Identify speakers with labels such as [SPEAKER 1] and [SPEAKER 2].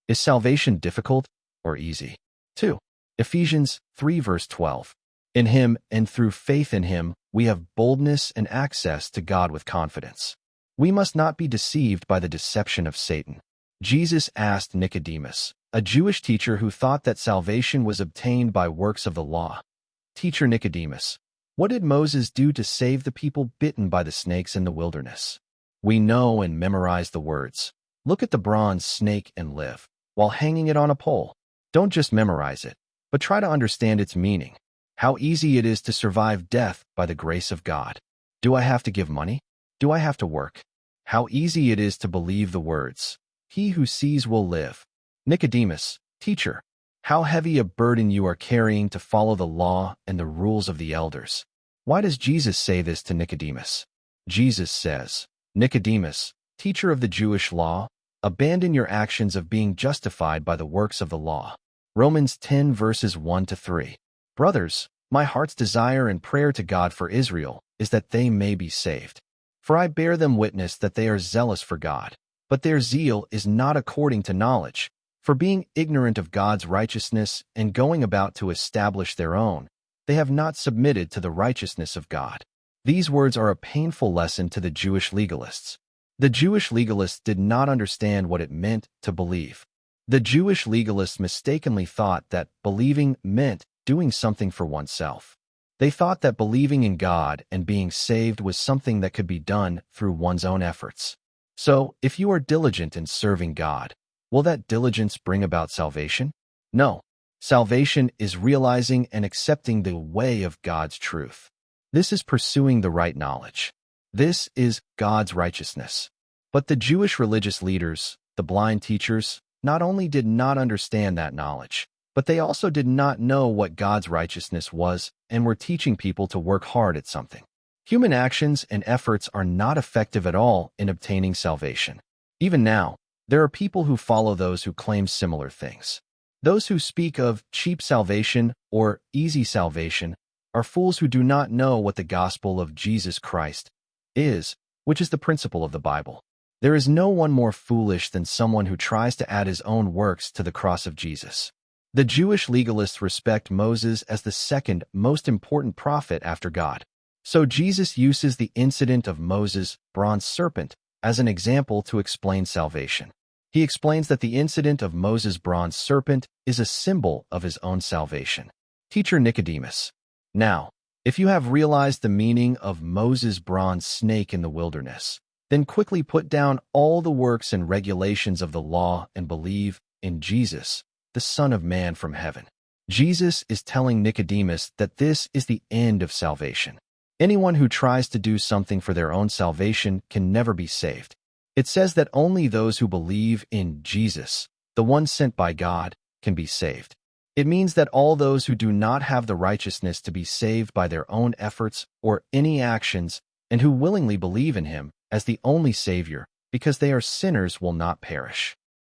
[SPEAKER 1] Is salvation difficult or easy? 2. Ephesians 3 verse 12. In him and through faith in him, we have boldness and access to God with confidence. We must not be deceived by the deception of Satan. Jesus asked Nicodemus, a Jewish teacher who thought that salvation was obtained by works of the law, "Teacher Nicodemus, what did Moses do to save the people bitten by the snakes in the wilderness?" We know and memorize the words, "Look at the bronze snake and live," while hanging it on a pole. Don't just memorize it, but try to understand its meaning. How easy it is to survive death by the grace of God. Do I have to give money? Do I have to work? How easy it is to believe the words, "He who sees will live." Nicodemus, "Teacher, how heavy a burden you are carrying to follow the law and the rules of the elders." Why does Jesus say this to Nicodemus? Jesus says, "Nicodemus, teacher of the Jewish law, abandon your actions of being justified by the works of the law." Romans 10 verses 1 to 3. Brothers, my heart's desire and prayer to God for Israel is that they may be saved. For I bear them witness that they are zealous for God, but their zeal is not according to knowledge. For being ignorant of God's righteousness and going about to establish their own, they have not submitted to the righteousness of God. These words are a painful lesson to the Jewish legalists. The Jewish legalists did not understand what it meant to believe. The Jewish legalists mistakenly thought that believing meant doing something for oneself. They thought that believing in God and being saved was something that could be done through one's own efforts. So, if you are diligent in serving God, will that diligence bring about salvation? No. Salvation is realizing and accepting the way of God's truth. This is pursuing the right knowledge. This is God's righteousness. But the Jewish religious leaders, the blind teachers, not only did not understand that knowledge, but they also did not know what God's righteousness was and were teaching people to work hard at something. Human actions and efforts are not effective at all in obtaining salvation. Even now, there are people who follow those who claim similar things. Those who speak of cheap salvation or easy salvation are fools who do not know what the gospel of Jesus Christ is, which is the principle of the Bible. There is no one more foolish than someone who tries to add his own works to the cross of Jesus. The Jewish legalists respect Moses as the second most important prophet after God. So Jesus uses the incident of Moses' bronze serpent as an example to explain salvation. He explains that the incident of Moses' bronze serpent is a symbol of his own salvation. Teacher Nicodemus, now, if you have realized the meaning of Moses' bronze snake in the wilderness, then quickly put down all the works and regulations of the law and believe in Jesus, the Son of Man from heaven. Jesus is telling Nicodemus that this is the end of salvation. Anyone who tries to do something for their own salvation can never be saved. It says that only those who believe in Jesus, the one sent by God, can be saved. It means that all those who do not have the righteousness to be saved by their own efforts or any actions and who willingly believe in him as the only Savior because they are sinners will not perish.